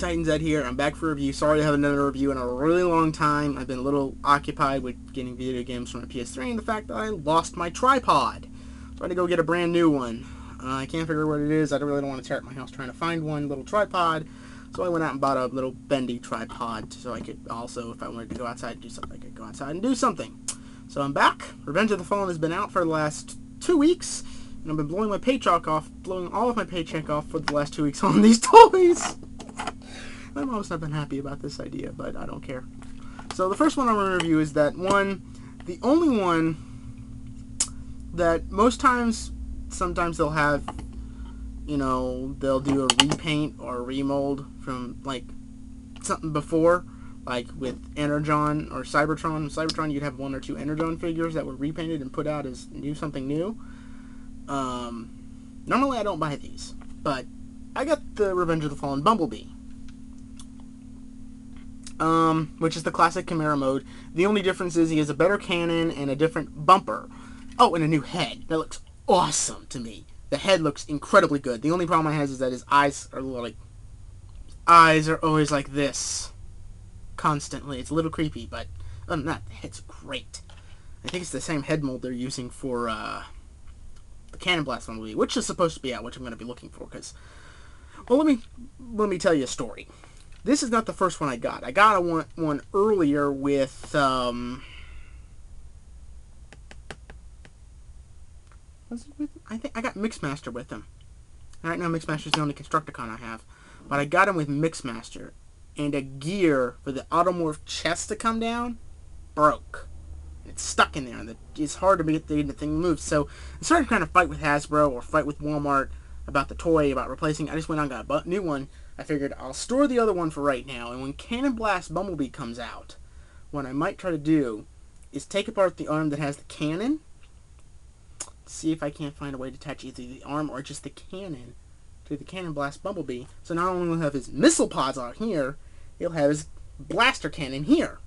Titans Ed here. I'm back for a review. Sorry to have another review in a really long time. I've been a little occupied with getting video games from my PS3 and the fact that I lost my tripod. So I had to go get a brand new one. I can't figure out what it is. I really don't want to tear up my house trying to find one little tripod. So I went out and bought a little bendy tripod so I could also, if I wanted to go outside and do something, I could go outside and do something. So I'm back. Revenge of the Fallen has been out for the last 2 weeks. And I've been blowing all of my paycheck off for the last 2 weeks on these toys. My mom's not been happy about this idea, but I don't care. So the first one I'm going to review is that one, the only one that sometimes they'll have, you know, they'll do a repaint or a remold from, like, something before, like with Energon or Cybertron. Cybertron, you'd have 1 or 2 Energon figures that were repainted and put out as something new. Normally I don't buy these, but I got the Revenge of the Fallen Bumblebee. Which is the classic Chimera mode. The only difference is he has a better cannon and a different bumper. Oh, and a new head. That looks awesome to me. The head looks incredibly good. The only problem I have is that his eyes are always like this. Constantly. It's a little creepy, but other than that, the head's great. I think it's the same head mold they're using for, the Cannon Blast Bumblebee, which is supposed to be out, which I'm going to be looking for, because, well, let me tell you a story. This is not the first one I got. I got one earlier with, was it with, I think I got Mixmaster with him. Right now Mixmaster's the only Constructicon I have. But I got him with Mixmaster. And a gear for the Automorph chest to come down broke. It's stuck in there, and it's hard to get the thing moved. So I started trying to fight with Hasbro or fight with Walmart about the toy, about replacing. I just went out and got a new one. I figured I'll store the other one for right now, and when Cannon Blast Bumblebee comes out, what I might try to do is take apart the arm that has the cannon, see if I can't find a way to attach either the arm or just the cannon to the Cannon Blast Bumblebee. So not only will he have his missile pods on here, he'll have his blaster cannon here.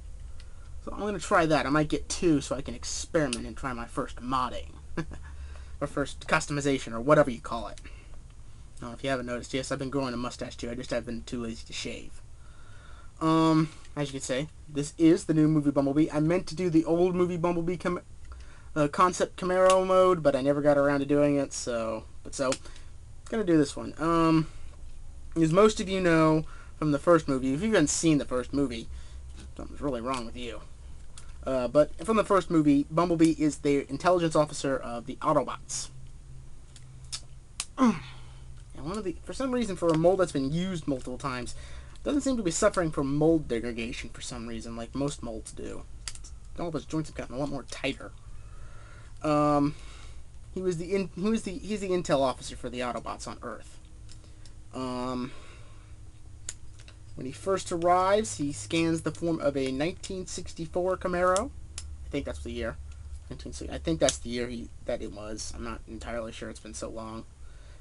So I'm going to try that. I might get 2 so I can experiment and try my first modding. Or first customization, or whatever you call it. Now, if you haven't noticed, yes, I've been growing a mustache too. I just have been too lazy to shave. As you can say, this is the new movie Bumblebee. I meant to do the old movie Bumblebee concept Camaro mode, but I never got around to doing it, so gonna do this one. As most of you know from the first movie, if you haven't seen the first movie, something's really wrong with you. But from the first movie, Bumblebee is the intelligence officer of the Autobots. And for some reason, for a mold that's been used multiple times, doesn't seem to be suffering from mold degradation for some reason, like most molds do. All of his joints have gotten a lot more tighter. He's the intel officer for the Autobots on Earth. When he first arrives, he scans the form of a 1964 Camaro. I think that's the year. I think that's the year that it was. I'm not entirely sure. It's been so long.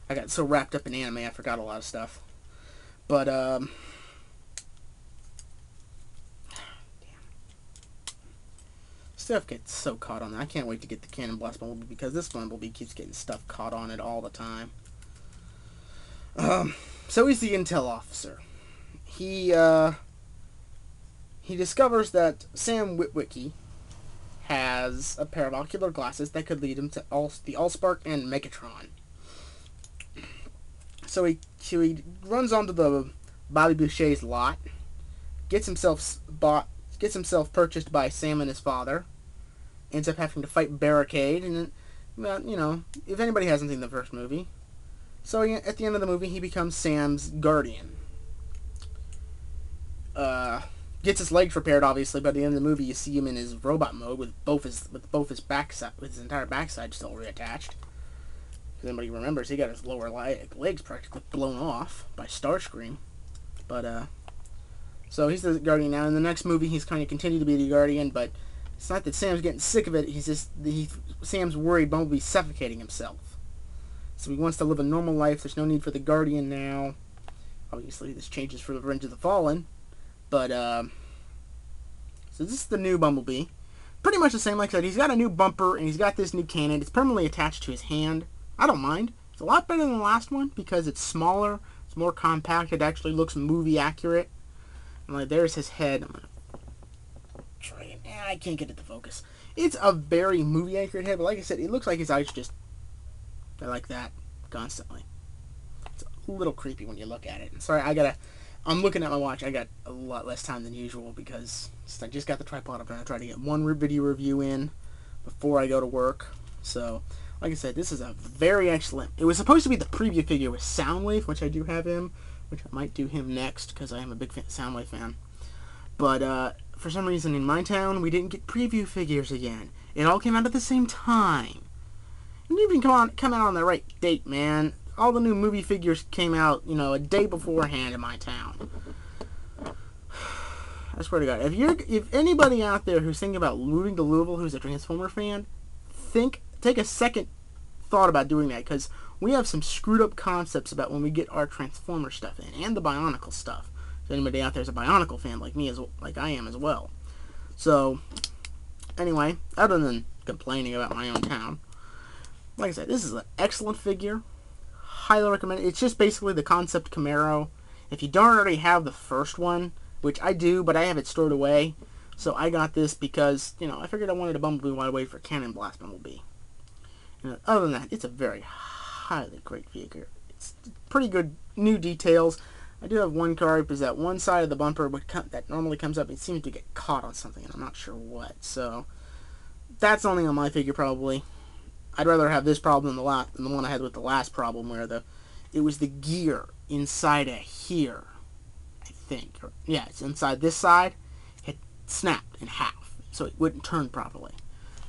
I got so wrapped up in anime, I forgot a lot of stuff. But, damn. Stuff gets so caught on that. I can't wait to get the Cannon Blast Bumblebee, because this Bumblebee keeps getting stuff caught on it all the time. So he's the intel officer. He discovers that Sam Witwicky has a pair of ocular glasses that could lead him to the Allspark and Megatron. So he runs onto the Bobby Boucher's lot, gets himself purchased by Sam and his father, ends up having to fight Barricade, and well, you know, if anybody hasn't seen the first movie, so at the end of the movie he becomes Sam's guardian. Gets his legs repaired, obviously, but at the end of the movie you see him in his robot mode with his entire backside still reattached. If anybody remembers, he got his lower legs practically blown off by Starscream. But so he's the guardian now. In the next movie, he's kind of continued to be the guardian, but it's not that Sam's getting sick of it. Sam's worried Bumblebee's suffocating himself. So he wants to live a normal life. There's no need for the guardian now. Obviously, this changes for the Revenge of the Fallen. But, so this is the new Bumblebee. Pretty much the same, like I said. He's got a new bumper, and he's got this new cannon. It's permanently attached to his hand. I don't mind. It's a lot better than the last one, because it's smaller. It's more compact. It actually looks movie accurate. And like, there's his head. I'm gonna try it. I can't get it to focus. It's a very movie accurate head, but like I said, it looks like his eyes just, they're like that constantly. It's a little creepy when you look at it. Sorry, I'm looking at my watch. I got a lot less time than usual because I just got the tripod up and I try to get one video review in before I go to work. So, like I said, this is a very excellent. It was supposed to be the preview figure with Soundwave, which I do have him, which I might do him next because I am a big Soundwave fan. But for some reason in my town, we didn't get preview figures again. It all came out at the same time. And even come out on the right date, man. All the new movie figures came out, a day beforehand in my town. I swear to God, if anybody out there who's thinking about moving to Louisville who's a Transformer fan, take a second thought about doing that, because we have some screwed up concepts about when we get our Transformer stuff in, and the Bionicle stuff. If anybody out there is a Bionicle fan like me, like I am as well. So, anyway, other than complaining about my own town, like I said, this is an excellent figure. Highly recommend it. It's just basically the concept Camaro. If you don't already have the first one, which I do, but I have it stored away, so I got this because, I figured I wanted a Bumblebee while I waited for Cannon Blast Bumblebee. Other than that, it's a very highly great figure. It's pretty good new details. I do have one card because that one side of the bumper that normally comes up, it seems to get caught on something, and I'm not sure what. So that's only on my figure probably. I'd rather have this problem than the one I had with the last problem, where it was the gear inside of here, I think. Yeah, it's inside this side. It snapped in half, so it wouldn't turn properly.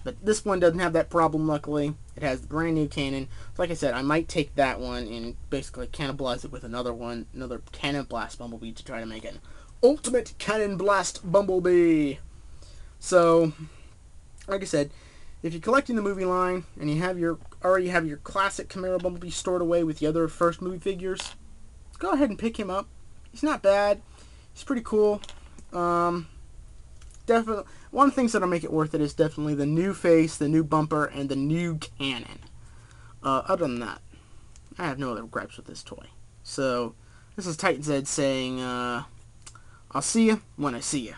But this one doesn't have that problem, luckily. It has the brand new cannon. So like I said, I might take that one and basically cannibalize it with another Cannon Blast Bumblebee to try to make an ultimate Cannon Blast Bumblebee. So, like I said, if you're collecting the movie line and you already have your classic Camaro Bumblebee stored away with the other first movie figures, go ahead and pick him up. He's not bad. He's pretty cool. Definitely, one of the things that'll make it worth it is definitely the new face, the new bumper, and the new cannon. Other than that, I have no other gripes with this toy. So, this is Titan Zed saying, I'll see you when I see you.